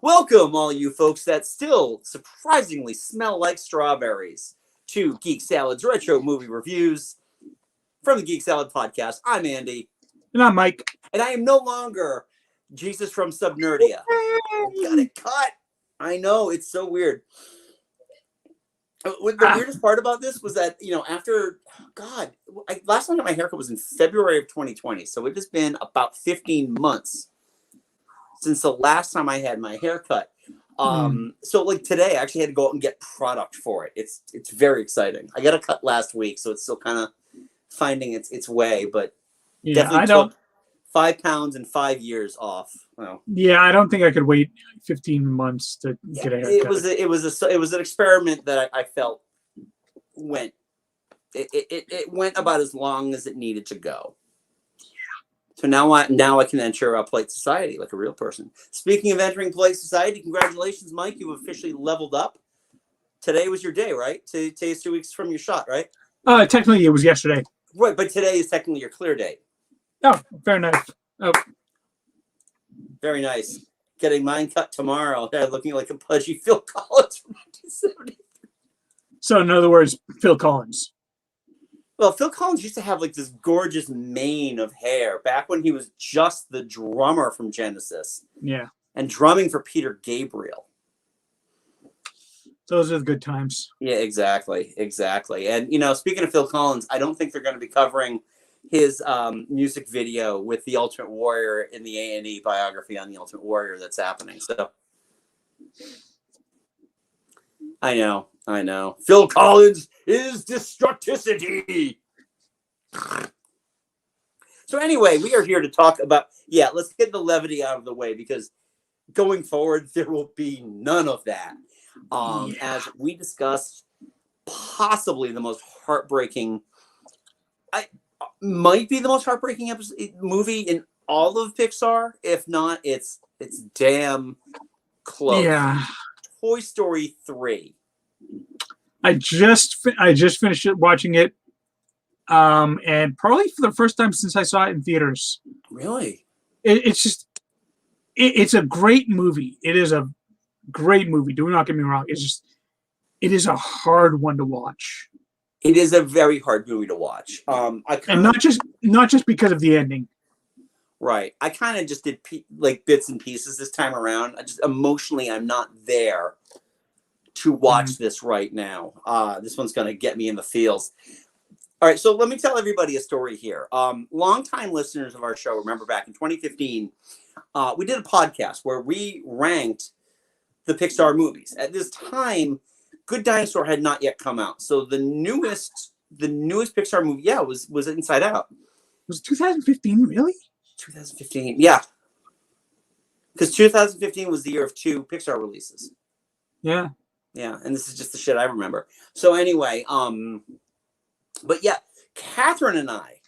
Welcome, all you folks that still surprisingly smell like strawberries, to Geek Salad's Retro Movie Reviews from the Geek Salad Podcast. I'm Andy. And I'm Mike. And I am no longer Jesus from Subnerdia. Got it cut. I know, it's so weird. The weirdest part about this was that, last time I got my haircut was in February of 2020. So it has been about 15 months since the last time I had my haircut. So like today, I actually had to go out and get product for it. It's very exciting. I got a cut last week, so it's still kind of finding its way, but definitely took 5 pounds and 5 years off. Well, yeah, I don't think I could wait 15 months to get a haircut. It was an experiment that I felt went about as long as it needed to go. So now I can enter a polite society like a real person. Speaking of entering polite society, congratulations, Mike. You've officially leveled up. Today was your day, right? Today is 2 weeks from your shot, right? Technically, it was yesterday. Right, but today is technically your clear date. Oh, very nice. Oh, very nice. Getting mine cut tomorrow. Yeah, looking like a pudgy Phil Collins from 1970. So, in other words, Phil Collins. Well, Phil Collins used to have like this gorgeous mane of hair back when he was just the drummer from Genesis. Yeah. And drumming for Peter Gabriel. Those are the good times. Yeah, exactly. And, speaking of Phil Collins, I don't think they're going to be covering his music video with the Ultimate Warrior in the A&E biography on the Ultimate Warrior that's happening. So I know. Phil Collins is destructicity. So anyway, we are here to talk about, let's get the levity out of the way because going forward, there will be none of that. As we discussed, possibly the most heartbreaking, might be the most heartbreaking movie in all of Pixar. If not, it's damn close. Yeah. Toy Story 3. I just finished watching it, and probably for the first time since I saw it in theaters. Really? It's a great movie. It is a great movie. Do not get me wrong. It is a hard one to watch. It is a very hard movie to watch. And not just because of the ending. Right. I kind of just did bits and pieces this time around. I just emotionally, I'm not there to watch this right now. This one's going to get me in the feels. All right, so let me tell everybody a story here. Longtime listeners of our show remember back in 2015, we did a podcast where we ranked the Pixar movies. At this time, Good Dinosaur had not yet come out, so the newest Pixar movie, was Inside Out. Was it 2015 really? 2015, yeah, because 2015 was the year of 2 Pixar releases. Yeah. Yeah, and this is just the shit I remember. So anyway, but yeah, Catherine and I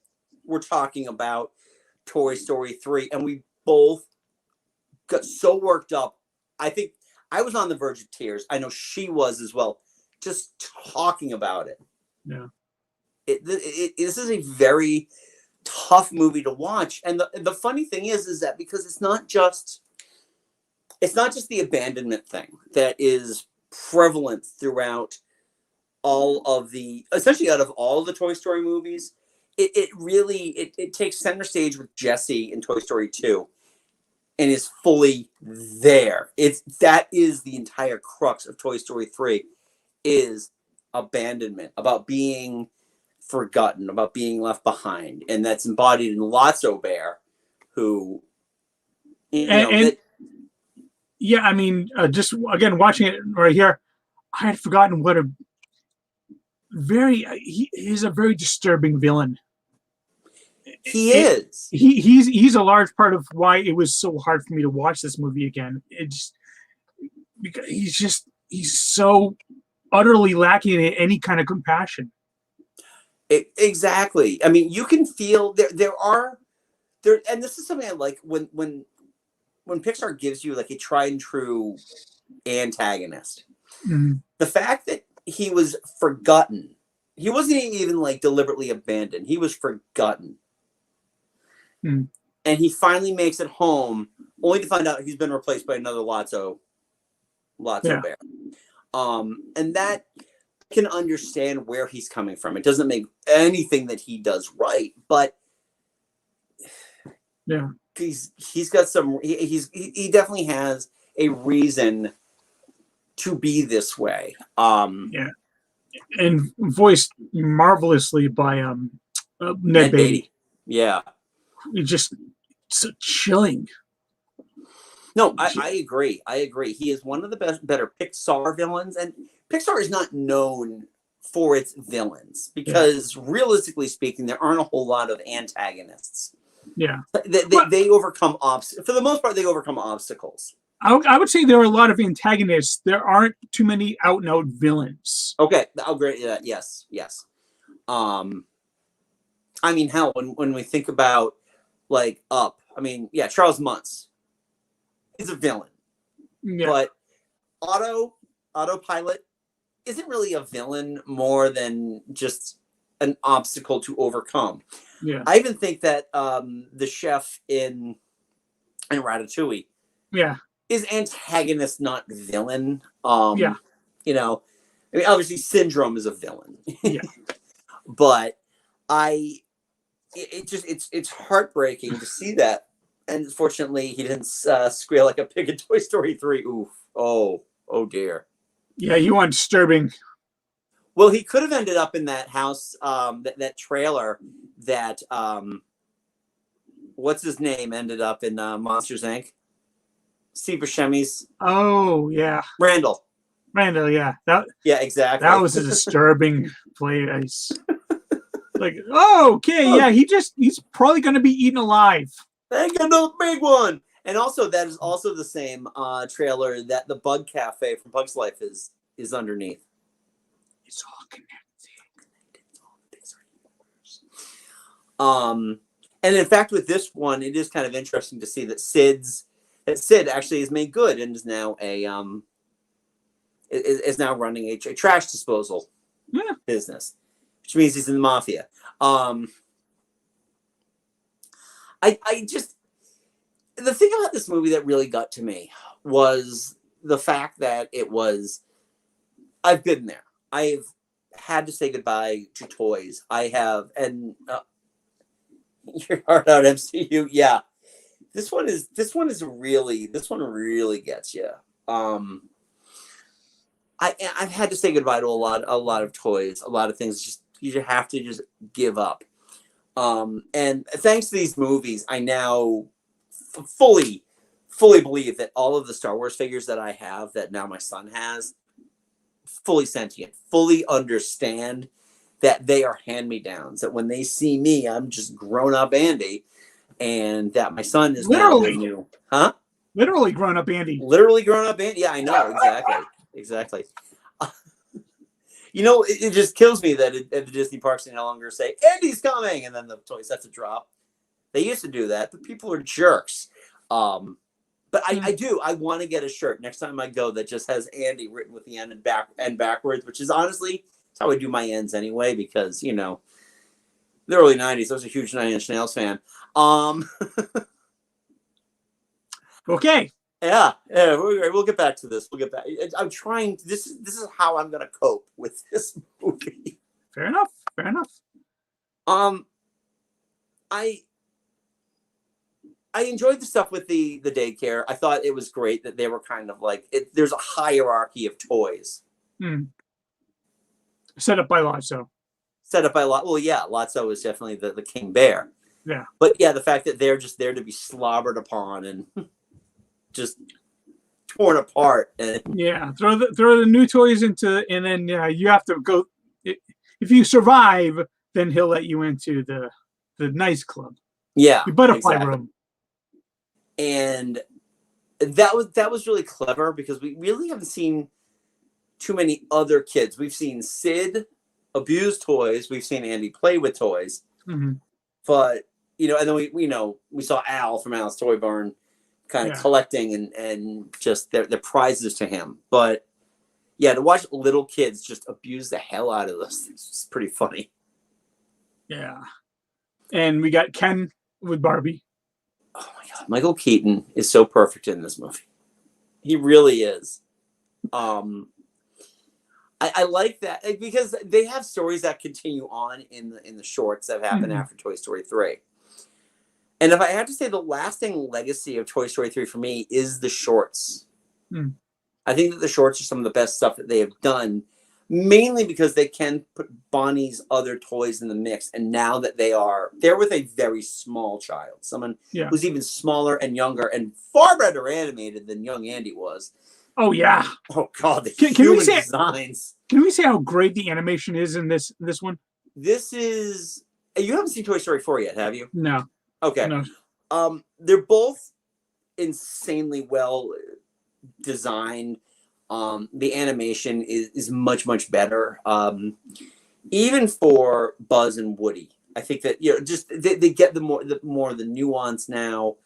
were talking about Toy Story 3, and we both got so worked up. I think I was on the verge of tears. I know she was as well, just talking about it. Yeah. This is a very tough movie to watch. And the funny thing is that because it's not just the abandonment thing that is prevalent throughout essentially out of all the Toy Story movies, it really takes center stage with Jessie in Toy Story 2 and is fully there. That is the entire crux of Toy Story 3 is abandonment, about being forgotten, about being left behind, and that's embodied in Lotso Bear, who just again watching it right here, I had forgotten what he's a very disturbing villain. Is. He's a large part of why it was so hard for me to watch this movie again. It's because he's so utterly lacking in any kind of compassion. Exactly. I mean, you can feel there, and this is something I like when Pixar gives you like a tried and true antagonist. Mm-hmm. The fact that he was forgotten, he wasn't even like deliberately abandoned. He was forgotten. Mm-hmm. And he finally makes it home only to find out he's been replaced by another Lotso bear. And that can understand where he's coming from. It doesn't make anything that he does right, but he's got some. He definitely has a reason to be this way. And voiced marvelously by Ned Beatty. Yeah, It's just so chilling. No, I agree. He is one of the better Pixar villains, and Pixar is not known for its villains because, realistically speaking, there aren't a whole lot of antagonists. Yeah, they overcome for the most part. They overcome obstacles. I would say there are a lot of antagonists. There aren't too many out and out villains. Okay, I'll agree that. Yes. I mean, hell, when we think about like Up, I mean, yeah, Charles Muntz is a villain, but Autopilot isn't really a villain more than just an obstacle to overcome. Yeah, I even think that the chef in Ratatouille, is antagonist, not villain. You know, I mean, obviously, Syndrome is a villain. But it's heartbreaking to see that. And fortunately, he didn't squeal like a pig in Toy Story 3. Oof. Oh dear. Yeah, you want disturbing. Well, he could have ended up in that house, that trailer that, what's his name, ended up in Monsters, Inc. Steve Buscemi's. Oh, yeah. Randall, yeah. Yeah, exactly. That was a disturbing place. Like, oh, okay, yeah, he's probably going to be eaten alive. Thank you, no big one. And also, that is also the same trailer that the Bug Cafe from Bug's Life is underneath. It's all connected. And in fact, with this one, it is kind of interesting to see that Sid actually is made good and is now is now running a trash disposal business, which means he's in the mafia. I just, the thing about this movie that really got to me was the fact that I've been there. I've had to say goodbye to toys. I have, and your heart out MCU. Yeah. This one really gets you. I've had to say goodbye to a lot of toys, a lot of things. Just you have to just give up. And thanks to these movies, I now fully believe that all of the Star Wars figures that I have, that now my son has, fully sentient, fully understand that they are hand-me-downs. That when they see me, I'm just grown-up Andy. And that my son is literally now new, huh? Literally grown up Andy. Literally grown up Andy. Yeah, I know exactly. You know, it just kills me that at the Disney parks they no longer say Andy's coming, and then the toys have to drop. They used to do that, but people are jerks. But I do. I want to get a shirt next time I go that just has Andy written with the end and backwards, which is honestly how I do my ends anyway, because you know, the early '90s. I was a huge Nine Inch Nails fan. Okay. Yeah, we'll get back to this. I'm trying. This is how I'm gonna cope with this movie. Fair enough. I enjoyed the stuff with the daycare. I thought it was great that they were kind of like there's a hierarchy of toys. Set up by Lotso. Well, yeah, Lotso is definitely the king bear. Yeah. But yeah, the fact that they're just there to be slobbered upon and just torn apart. And yeah, throw the new toys into, and then you have to go. If you survive, then he'll let you into the nice club. Yeah, the butterfly room. And that was really clever because we really haven't seen too many other kids. We've seen Sid abuse toys. We've seen Andy play with toys. Mm-hmm. But you know, and then we saw Al from Al's Toy Barn kind of collecting and just their prizes to him. But yeah, to watch little kids just abuse the hell out of those things is pretty funny. Yeah. And we got Ken with Barbie. Oh my God, Michael Keaton is so perfect in this movie. He really is. I like that because they have stories that continue on in the shorts that happen after Toy Story 3. And if I have to say, the lasting legacy of Toy Story 3 for me is the shorts. I think that the shorts are some of the best stuff that they have done, mainly because they can put Bonnie's other toys in the mix. And now that they're with a very small child, someone who's even smaller and younger and far better animated than young Andy was. Oh yeah. Oh God, the human designs. Can we say how great the animation is in this one? This is, you haven't seen Toy Story 4 yet, have you? No. Okay. No. They're both insanely well designed. The animation is much better. Even for Buzz and Woody, I think that just they get the more the nuance now.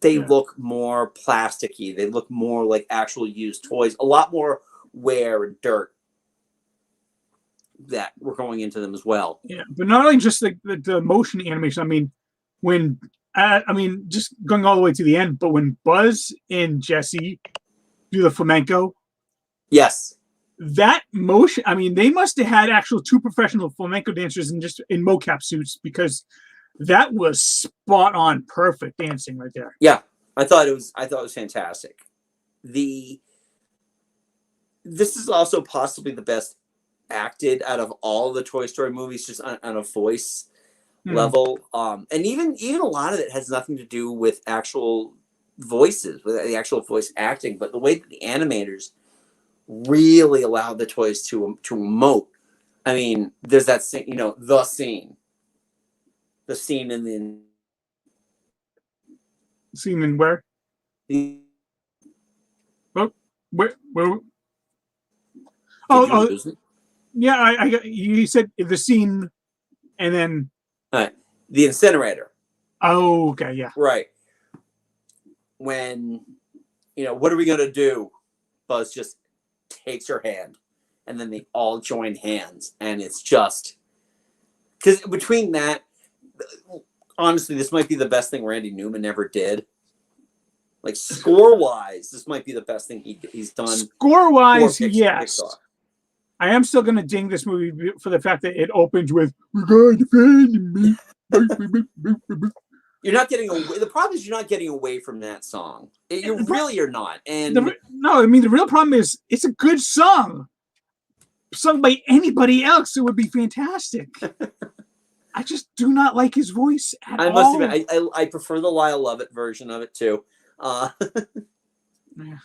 They look more plasticky. They look more like actual used toys. A lot more wear and dirt that were going into them as well. Yeah, but not only just the motion animation. I mean, just going all the way to the end. But when Buzz and Jesse do the flamenco, yes, that motion. I mean, they must have had actual 2 professional flamenco dancers in mocap suits, because that was spot on, perfect dancing right there. Yeah, I thought it was fantastic. This is also possibly the best acted out of all the Toy Story movies, just on a voice level. And even a lot of it has nothing to do with actual voices, with the actual voice acting, but the way that the animators really allowed the toys to emote. I mean, there's that scene, the scene in the scene in where? Where? Oh, yeah. I got you said the scene, and then the incinerator. Oh, okay, yeah, right. When what are we gonna do? Buzz just takes her hand, and then they all join hands, and it's just because between that, honestly, this might be the best thing Randy Newman ever did. Like score-wise, this might be the best thing he's done. Score-wise, yes. Pixar. I am still going to ding this movie for the fact that it opens with "We're going to defend me." You're not getting away. The problem is you're not getting away from that song. You're not. And no, I mean, the real problem is it's a good song. Sung by anybody else, it would be fantastic. I just do not like his voice at all. I must admit, I prefer the Lyle Lovett version of it too.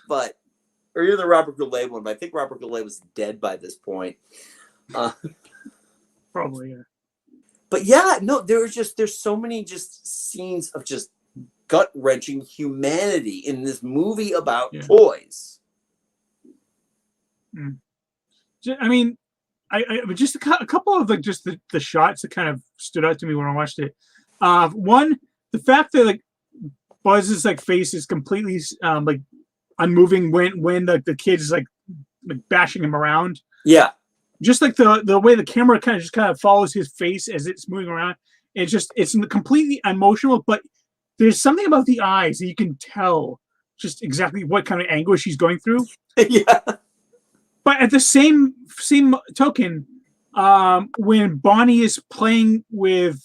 But or you're the Robert Goulet one, but I think Robert Goulet was dead by this point. Probably, yeah. But yeah, no, there's so many just scenes of just gut-wrenching humanity in this movie about toys. I mean, I just a couple of just the shots that kind of stood out to me when I watched it. One, the fact that Buzz's face is completely unmoving when the kid is like bashing him around. Yeah. Just the way the camera kind of follows his face as it's moving around. It's completely unemotional, but there's something about the eyes that you can tell just exactly what kind of anguish he's going through. Yeah. But at the same token, when Bonnie is playing with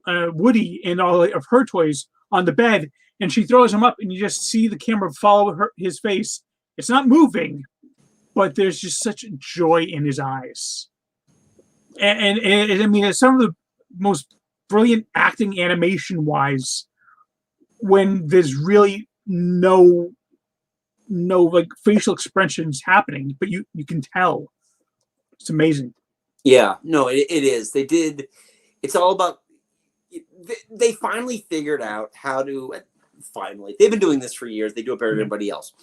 Woody and all of her toys on the bed, and she throws him up, and you just see the camera follow his face. It's not moving, but there's just such joy in his eyes. And I mean, it's some of the most brilliant acting animation-wise when there's really no facial expressions happening, but you can tell. It's amazing. Yeah, no, it is. They did. It's all about. They finally figured out how to. Finally, they've been doing this for years. They do it better than anybody else.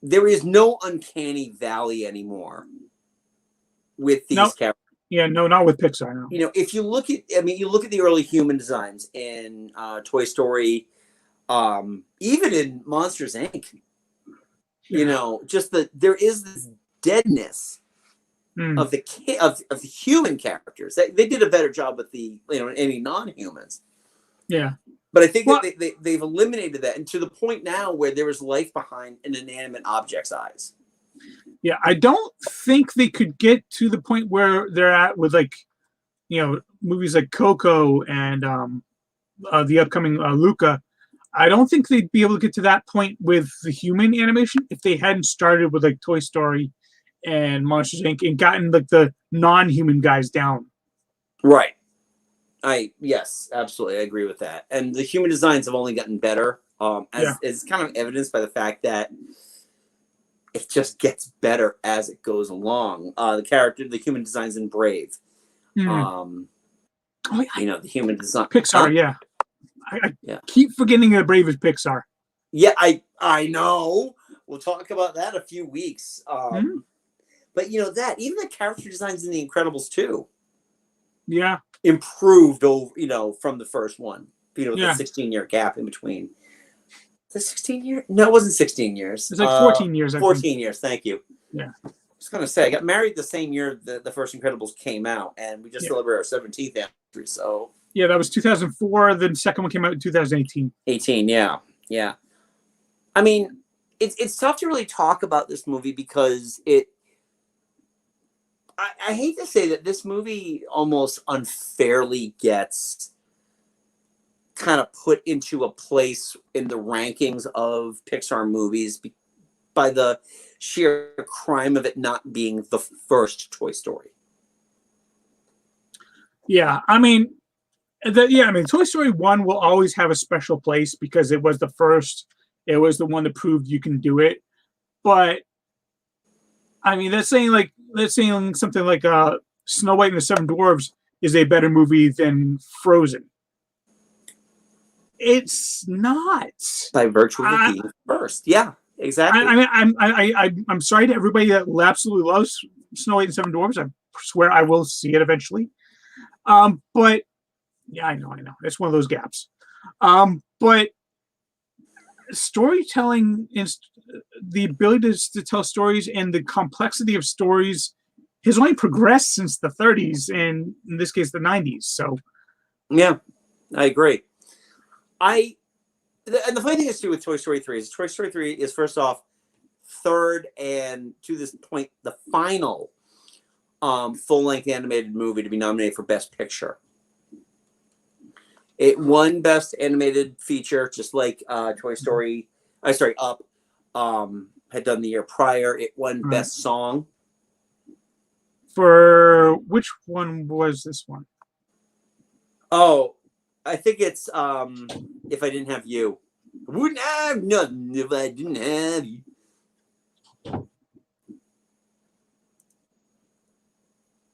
There is no uncanny valley anymore with these characters. Yeah, no, not with Pixar. No. If you look at, you look at the early human designs in Toy Story, even in Monsters Inc. Just there is this deadness of the human characters. They did a better job with the any non-humans. Yeah. But I think Well, that they've eliminated that, and to the point now where there is life behind an inanimate object's eyes. yeah, I don't think they could get to the point where they're at with like, movies like Coco and the upcoming Luca. I don't think they'd be able to get to that point with the human animation if they hadn't started with like Toy Story and Monsters Inc. and gotten like the non-human guys down. Right. Yes, absolutely, I agree with that. And the human designs have only gotten better, as is kind of evidenced by the fact that it just gets better as it goes along. The human designs in Brave. Mm. The human design. Pixar, yeah. I keep forgetting that Brave is Pixar. Yeah, I know. We'll talk about that in a few weeks. But that even the character designs in The Incredibles 2. Yeah. Improved over, from the first one. The 16-year gap in between. The 16 year? No, it wasn't 16 years. It's like 14 years. 14 years. Thank you. Yeah. I was gonna say I got married the same year the first Incredibles came out, and we just celebrated our 17th anniversary. So yeah, that was 2004. The second one came out in 2018. 18, yeah. I mean, it's tough to really talk about this movie because I hate to say that this movie almost unfairly gets kind of put into a place in the rankings of Pixar movies by the sheer crime of it not being the first Toy Story. Yeah, I mean, Toy Story 1 will always have a special place because it was the first. It was the one that proved you can do it. But I mean, that's saying something like Snow White and the Seven Dwarfs is a better movie than Frozen. It's not. By virtue of it being first. Yeah, exactly. I'm sorry to everybody that absolutely loves Snow White and Seven Dwarfs. I swear I will see it eventually. But yeah, I know. It's one of those gaps. But storytelling is the ability to tell stories and the complexity of stories has only progressed since the 30s and in this case the 90s. So yeah, I agree. And the funny thing is too with Toy Story 3 is Toy Story 3 is first off third and to this point the final full-length animated movie to be nominated for Best Picture. It won Best Animated Feature, just like Up had done the year prior. It won Best Song. For which one was this one? Oh, I think it's If I Didn't Have You. Wouldn't have nothing if I didn't have you.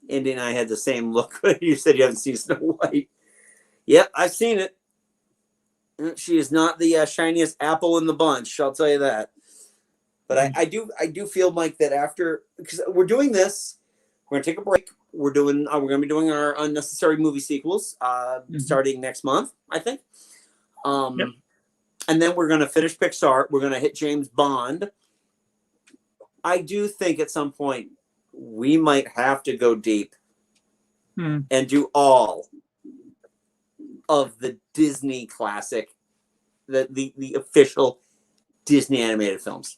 Andy and I had the same look when you said you haven't seen Snow White. Yep, I've seen it. She is not the shiniest apple in the bunch, I'll tell you that. But I do feel, Mike, that after, because we're doing this, we're gonna take a break. We're gonna be doing our unnecessary movie sequels starting next month, I think. And then we're gonna finish Pixar. We're gonna hit James Bond. I do think at some point we might have to go deep and do all of the Disney classic, the official Disney animated films.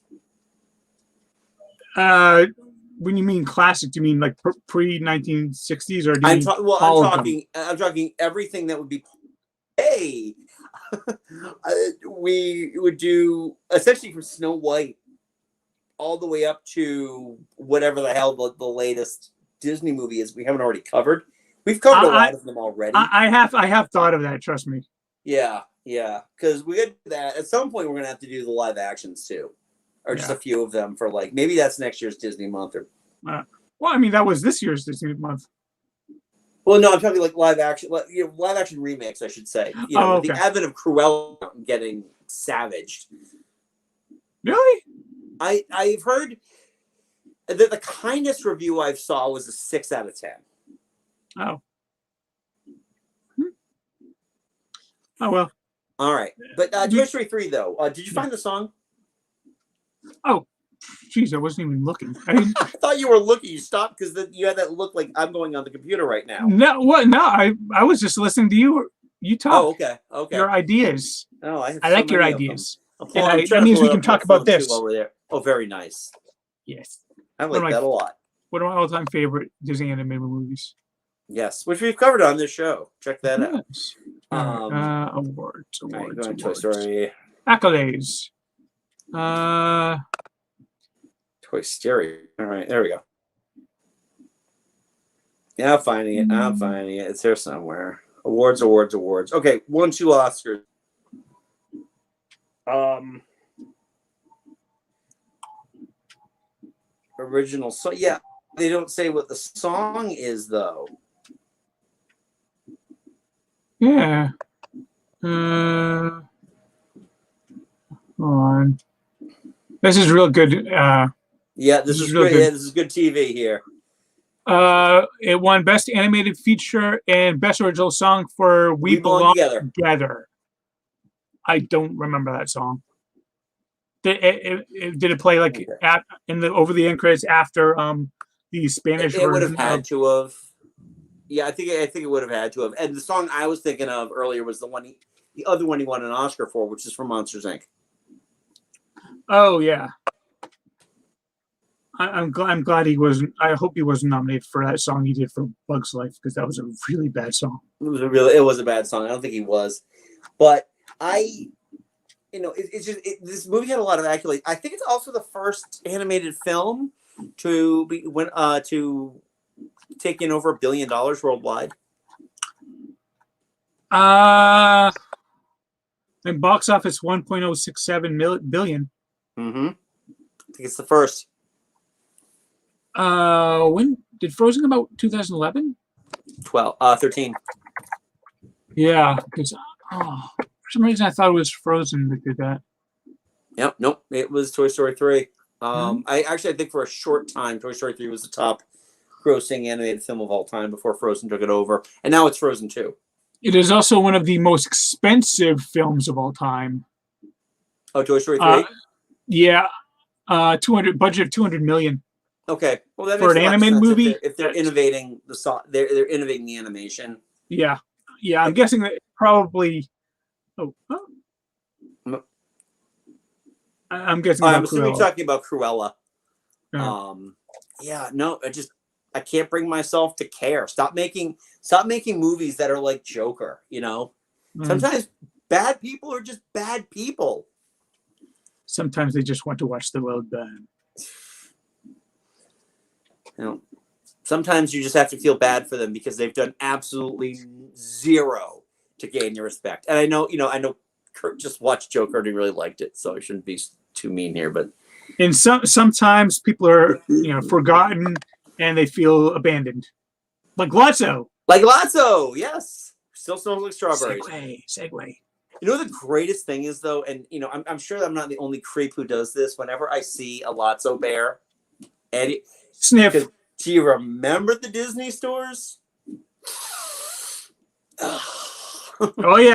When you mean classic, do you mean like pre-1960s or do you I'm talking everything that would be. Hey, we would do essentially from Snow White all the way up to whatever the hell the latest Disney movie is we haven't already covered. We've covered a lot of them already. I have thought of that, trust me. Yeah. Because we could do that. At some point we're gonna have to do the live actions too. Or just a few of them for like maybe that's next year's Disney month or well, I mean that was this year's Disney month. Well, no, I'm talking like live action remakes, I should say. With the advent of Cruella getting savaged. Really? I've heard that the kindest review I saw was a 6 out of 10. Oh. Oh well. All right, but Toy Story 3 though. Did you find the song? Oh, jeez, I wasn't even looking. I thought you were looking. You stopped because you had that look like I'm going on the computer right now. No, what? No, I was just listening to you You talk. Oh, okay. Okay. Your ideas. Oh, I have I so like your many of them. ideas. I'm And that trying to means pull we it can up on my talk about phone too this. while we're there. Oh, very nice. Yes. I like that a lot. One of my all-time favorite Disney animated movies. Yes, which we've covered on this show. Check that out. Yes. Awards. All right, going Toy Story. Accolades. Toy Story. All right, there we go. Yeah, I'm finding it. It's here somewhere. Awards. Okay, won 2 Oscars. Original song. Yeah, they don't say what the song is though. Yeah. Hold on. This is real good. Yeah, this is real good. good. Yeah, this is good TV here. It won Best Animated Feature and Best Original Song for We Belong Together. I don't remember that song. Did it play like over the end credits after the Spanish version? It would have had to have. Yeah, I think it would have had to have. And the song I was thinking of earlier was the other one he won an Oscar for, which is from Monsters Inc. Oh yeah. I'm glad he wasn't. I hope he wasn't nominated for that song he did for Bug's Life, because that was a really bad song. It was a bad song. I don't think he was, but it's just this movie had a lot of accolades. I think it's also the first animated film to take in over $1 billion worldwide. And box office 1.067 billion. Mm-hmm. I think it's the first. When did Frozen come out? 2011? 13. Yeah, because for some reason I thought it was Frozen that did that. Yep, nope. It was Toy Story 3. I think for a short time, Toy Story 3 was the top grossing animated film of all time before Frozen took it over, and now it's Frozen 2. It is also one of the most expensive films of all time. Oh, Toy Story 3? Yeah, 200 budget of 200 million. Okay, well that for makes an a lot animated of sense movie. If they're innovating they're innovating the animation. Yeah. I'm guessing that probably. I'm guessing. I'm assuming you're talking about Cruella. Yeah. No, I can't bring myself to care. Stop making movies that are like Joker. Sometimes bad people are just bad people. Sometimes they just want to watch the world burn. Sometimes you just have to feel bad for them because they've done absolutely zero to gain your respect. And I know Kurt just watched Joker and he really liked it, so I shouldn't be too mean here. But sometimes people are forgotten and they feel abandoned, like Lotso. Yes, still smells like strawberries. Segue. The greatest thing is though, and I'm sure I'm not the only creep who does this. Whenever I see a Lotso bear, and sniff. Do you remember the Disney stores? Oh yeah,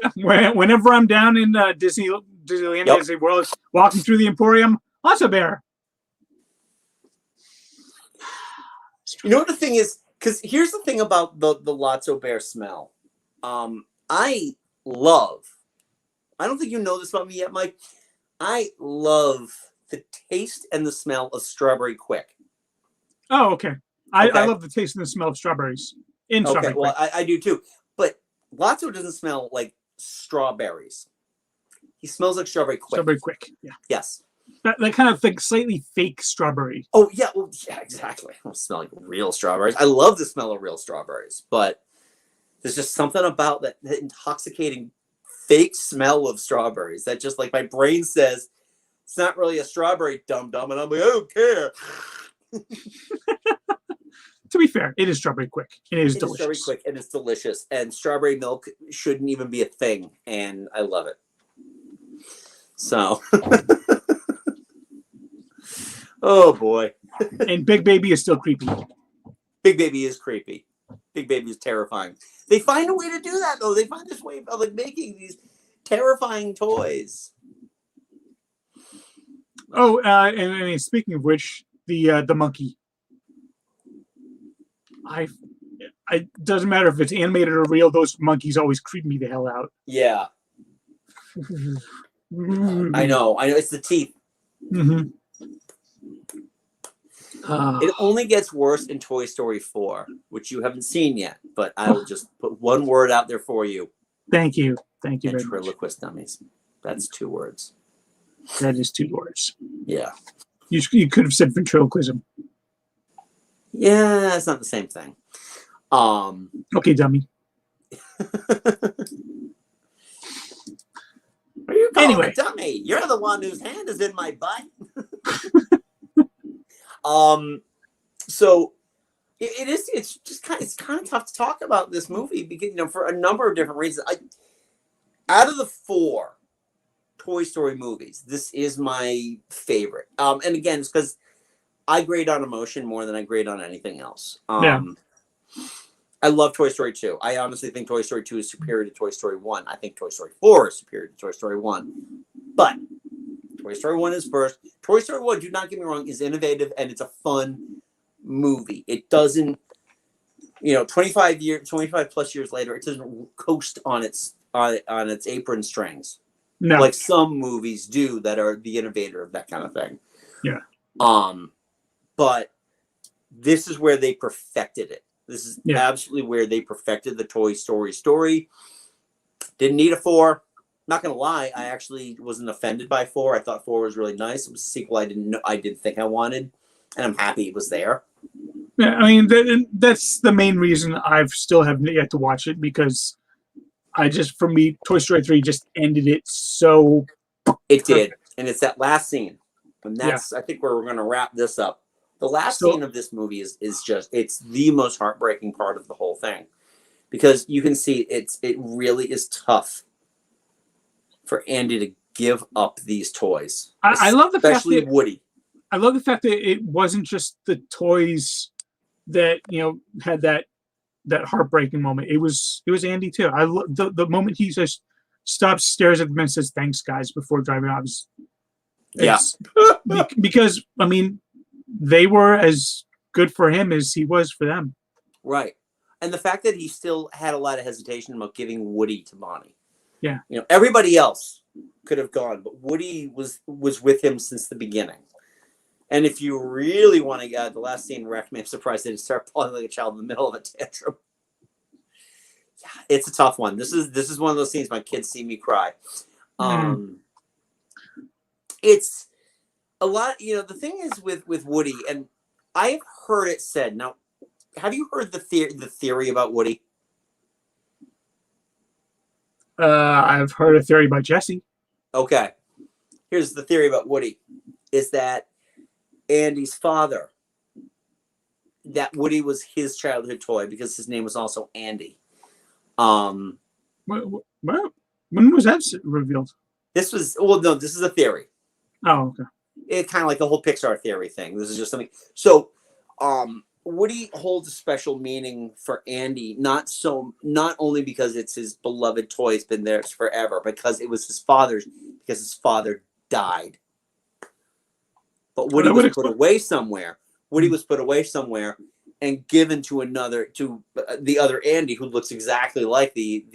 whenever I'm down in Disneyland, Disney World, walking through the Emporium, Lotso bear. The thing is, because here's the thing about the Lotso bear smell. I don't think you know this about me yet, Mike. I love the taste and the smell of Strawberry Quick. Oh, okay. I love the taste and the smell of strawberries. Strawberry well, I do too. But Lotso doesn't smell like strawberries. He smells like Strawberry Quick. Strawberry Quick, yeah. Yes. That kind of like slightly fake strawberry. Oh, yeah. Well, yeah, exactly. I don't smell like real strawberries. I love the smell of real strawberries, but there's just something about that intoxicating fake smell of strawberries that just like my brain says, it's not really a strawberry, dum-dum, and I'm like, I don't care. To be fair, it is Strawberry Quick. It is delicious. Strawberry Quick, and it's delicious. And strawberry milk shouldn't even be a thing, and I love it. So, oh boy. And Big Baby is still creepy. Big Baby is creepy. Big Baby is terrifying. They find a way to do that, though. They find this way of like making these terrifying toys. Oh, and speaking of which, the monkey. it doesn't matter if it's animated or real. Those monkeys always creep me the hell out. Yeah, I know. It's the teeth. Mm-hmm. It only gets worse in Toy Story 4, which you haven't seen yet, but I will just put one word out there for you. Thank you very much. Ventriloquist dummies. That's 2 words. That is 2 words. Yeah. You could have said ventriloquism. Yeah, it's not the same thing. Okay, dummy. Are you calling Anyway. a dummy? You're the one whose hand is in my butt. So it's kind of tough to talk about this movie because for a number of different reasons. Out of the 4 Toy Story movies, this is my favorite. And again, it's because I grade on emotion more than I grade on anything else. Yeah. I love Toy Story 2. I honestly think Toy Story 2 is superior to Toy Story 1. I think Toy Story 4 is superior to Toy Story 1. But Toy Story 1 is first. Toy Story 1, do not get me wrong, is innovative and it's a fun movie. It doesn't, 25 plus years later, it doesn't coast on its apron strings. No. Like some movies do that are the innovator of that kind of thing. Yeah. But this is where they perfected it. This is absolutely where they perfected the Toy Story story. Didn't need a 4. Not gonna lie, I actually wasn't offended by 4. I thought 4 was really nice. It was a sequel I didn't think I wanted, and I'm happy it was there. Yeah, I mean that's the main reason I've still haven't yet to watch it, because for me, Toy Story 3 just ended it so. It did, and it's that last scene, and that's I think where we're gonna wrap this up. The last scene of this movie is just, it's the most heartbreaking part of the whole thing, because you can see it really is tough for Andy to give up these toys. I love the fact especially Woody. I love the fact that it wasn't just the toys that had that heartbreaking moment. It was Andy too. I love the moment he just stops, stares at them, and says, "Thanks, guys," before driving off. Because I mean, they were as good for him as he was for them. Right. And the fact that he still had a lot of hesitation about giving Woody to Bonnie. Yeah. Everybody else could have gone, but Woody was with him since the beginning. And if you really want to get the last scene wrecked me, I'm surprised they didn't start pulling like a child in the middle of a tantrum. Yeah, it's a tough one. This is one of those scenes my kids see me cry. It's a lot, the thing is with Woody, and I've heard it said. Now, have you heard the theory about Woody? I've heard a theory about Jesse. Okay. Here's the theory about Woody, is that Andy's father, that Woody was his childhood toy because his name was also Andy. When was that revealed? This is a theory. Oh, okay. It's kind of like the whole Pixar theory thing. This is just something. So, Woody holds a special meaning for Andy, not only because it's his beloved toy, it's been there forever, because it was his father's, because his father died. But Woody was put away somewhere. Woody was put away somewhere and given to the other Andy, who looks exactly like the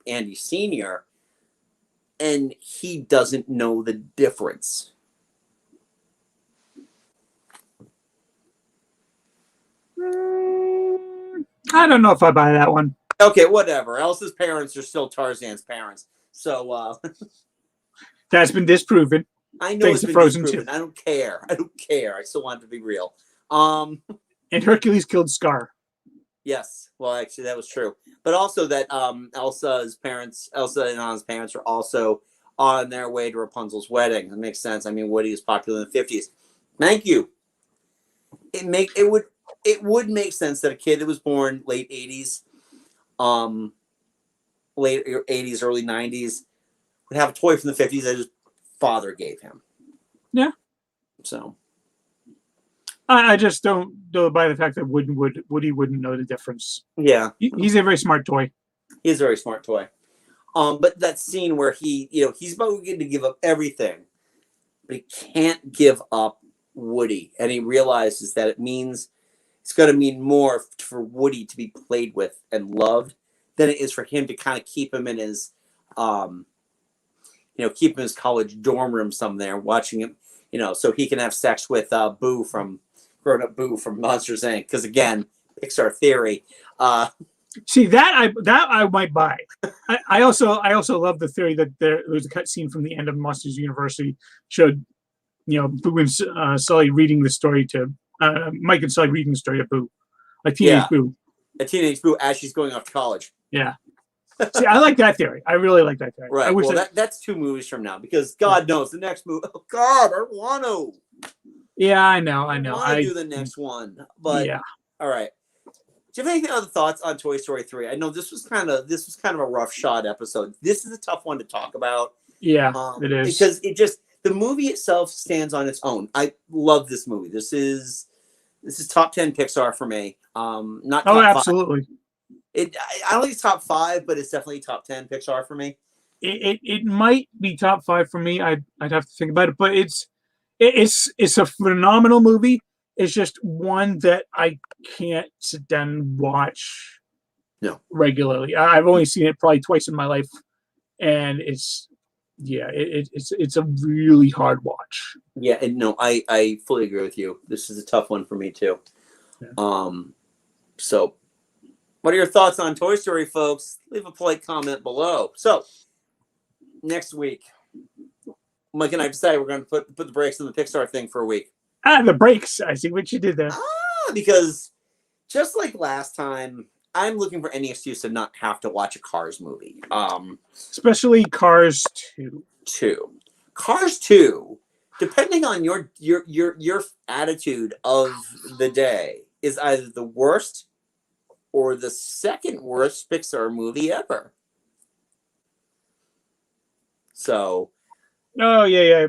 Andy Senior, and he doesn't know the difference. I don't know if I buy that one. Okay, whatever. Elsa's parents are still Tarzan's parents, so that's been disproven. I know it's been disproven. I don't care. I still want it to be real. And Hercules killed Scar. Yes. Well, actually, that was true. But also that Elsa and Anna's parents are also on their way to Rapunzel's wedding. That makes sense. I mean, Woody is popular in the 50s. Thank you. It would make sense that a kid that was born late 80s, early 90s, would have a toy from the 50s that his father gave him. Yeah. So. I just don't buy the fact that Woody wouldn't know the difference. Yeah. He's a very smart toy. He is a very smart toy. But that scene where he's about to give up everything, but he can't give up Woody. And he realizes that it means it's going to mean more for Woody to be played with and loved than it is for him to kind of keep him in his, keep him in his college dorm room somewhere, watching him, so he can have sex with grown up Boo from Monsters Inc. Because again, Pixar theory. See that I might buy. I also love the theory that there was a cut scene from the end of Monsters University showed, Boo and Sully reading the story to Mike and Sully reading the story to Boo, a teenage Boo. A teenage Boo as she's going off to college. Yeah. See, I like that theory. I really like that theory. Right. Well, that's 2 movies from now because God knows the next movie. Oh God, I want to. Yeah, I know. I want to do the next one, but yeah. All right. Do you have any other thoughts on Toy Story 3? I know this was kind of a rough shot episode. This is a tough one to talk about. Yeah, it is because the movie itself stands on its own. I love this movie. This is top 10 Pixar for me. Not top absolutely. 5. I don't think it's top 5, but it's definitely top 10 Pixar for me. It might be top 5 for me. I'd have to think about it, but it's a phenomenal movie. It's just one that I can't sit down and watch regularly. I've only seen it probably twice in my life, and it's a really hard watch. Yeah, and no, I fully agree with you. This is a tough one for me too. Yeah. So what are your thoughts on Toy Story, folks? Leave a polite comment below. So next week, Mike and I decided we're going to put the brakes on the Pixar thing for a week. The brakes. I see what you did there. Because just like last time, I'm looking for any excuse to not have to watch a Cars movie. Especially Cars 2. Cars 2, depending on your attitude of the day, is either the worst or the second worst Pixar movie ever. So. Oh yeah.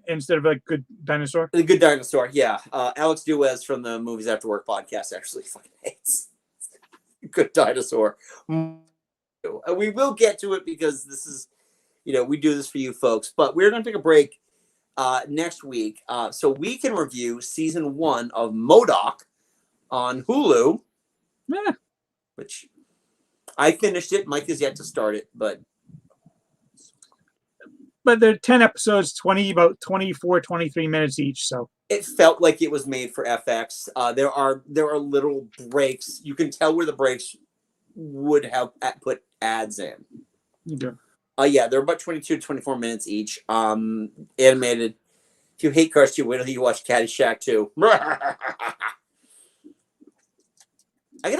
Instead of like Good Dinosaur? The Good Dinosaur, yeah. Alex Duez from the Movies After Work podcast actually fucking hates Good Dinosaur. We will get to it because this is, we do this for you folks. But we're going to take a break next week so we can review season 1 of MODOK on Hulu. Yeah. Which I finished it. Mike has yet to start it, but they're 10 episodes, about 24, 23 minutes each. So it felt like it was made for FX. There are little breaks. You can tell where the breaks would have put ads in. Okay. Yeah, they're about 22 to 24 minutes each. Animated. If you hate Cars 2, wait until you watch Caddyshack 2. I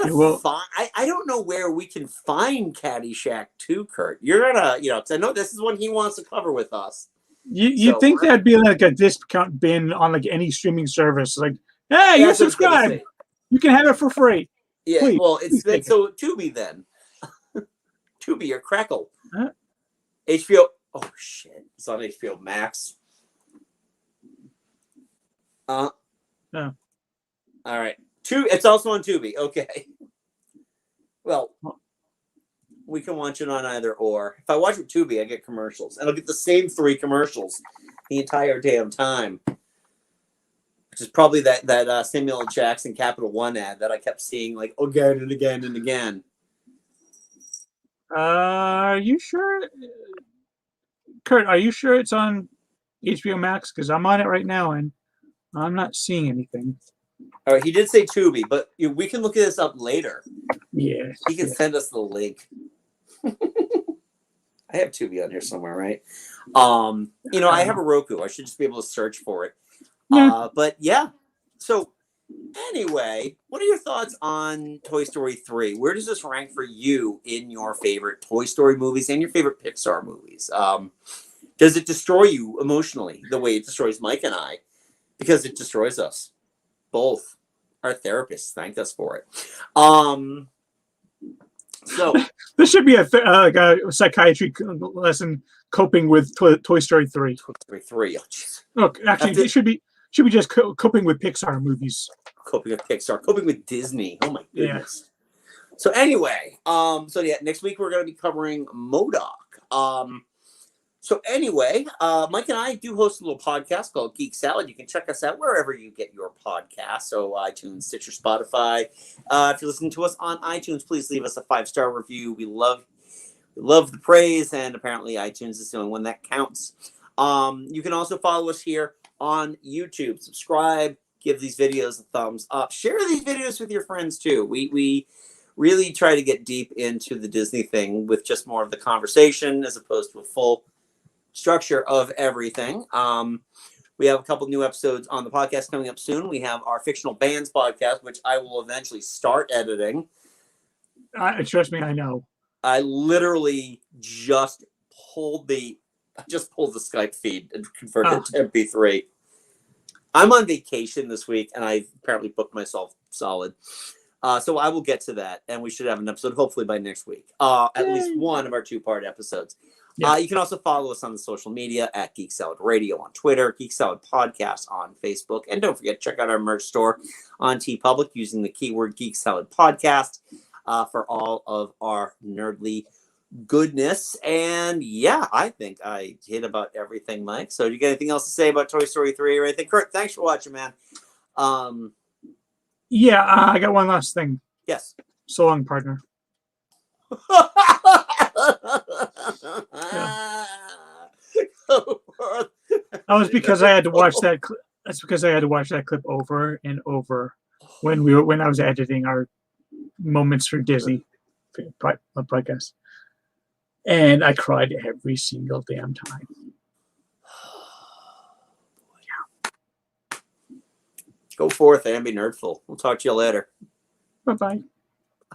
don't know where we can find Caddyshack 2, Kurt. You're gonna, because I know this is one he wants to cover with us. You think that'd be like a discount bin on like any streaming service? Like, hey, you subscribe, you can have it for free. Yeah, please, well, it's so Tubi then. Tubi or Crackle. Huh? HBO. Oh shit, it's on HBO Max. No. All right. It's also on Tubi. Okay. Well, we can watch it on either or. If I watch it Tubi, I get commercials. And I'll get the same 3 commercials the entire damn time. Which is probably that Samuel L. Jackson Capital One ad that I kept seeing like again and again and again. Are you sure? Kurt, are you sure it's on HBO Max? Because I'm on it right now and I'm not seeing anything. All right, he did say Tubi, but we can look at this up later. Yeah. He can send us the link. I have Tubi on here somewhere, right? I have a Roku. I should just be able to search for it. Yeah. But yeah. So anyway, what are your thoughts on Toy Story 3? Where does this rank for you in your favorite Toy Story movies and your favorite Pixar movies? Does it destroy you emotionally the way it destroys Mike and I? Because it destroys us. Both. Our therapists thanked us for it. So this should be a psychiatry lesson coping with Toy Story 3. Toy Story 3. Oh, jeez. Look, actually, it should be just coping with Pixar movies. Coping with Pixar. Coping with Disney. Oh my goodness. Yeah. So anyway, next week we're going to be covering MODOK. So anyway, Mike and I do host a little podcast called Geek Salad. You can check us out wherever you get your podcasts. So iTunes, Stitcher, Spotify. If you're listening to us on iTunes, please leave us a 5-star review. We love the praise, and apparently iTunes is the only one that counts. You can also follow us here on YouTube. Subscribe, give these videos a thumbs up. Share these videos with your friends too. We really try to get deep into the Disney thing with just more of the conversation as opposed to a full structure of everything. We have a couple new episodes on the podcast coming up soon. We have our fictional bands podcast, which I will eventually start editing. Trust me, I know. I literally just pulled the Skype feed and converted it to MP3. I'm on vacation this week, and I apparently booked myself solid. So I will get to that, and we should have an episode hopefully by next week. At least one of our 2-part episodes. Yeah. You can also follow us on the social media at Geek Salad Radio on Twitter, Geek Salad Podcast on Facebook, and don't forget to check out our merch store on TeePublic using the keyword Geek Salad Podcast for all of our nerdly goodness. And yeah, I think I hit about everything, Mike. So do you got anything else to say about Toy Story 3 or anything? Kurt, thanks for watching, man. Yeah, I got one last thing. Yes. So long, partner. That was because I had to watch that. That's because I had to watch that clip over and over when I was editing our Moments for Disney podcast, and I cried every single damn time. Go forth and be nerdful. We'll talk to you later. Bye-bye.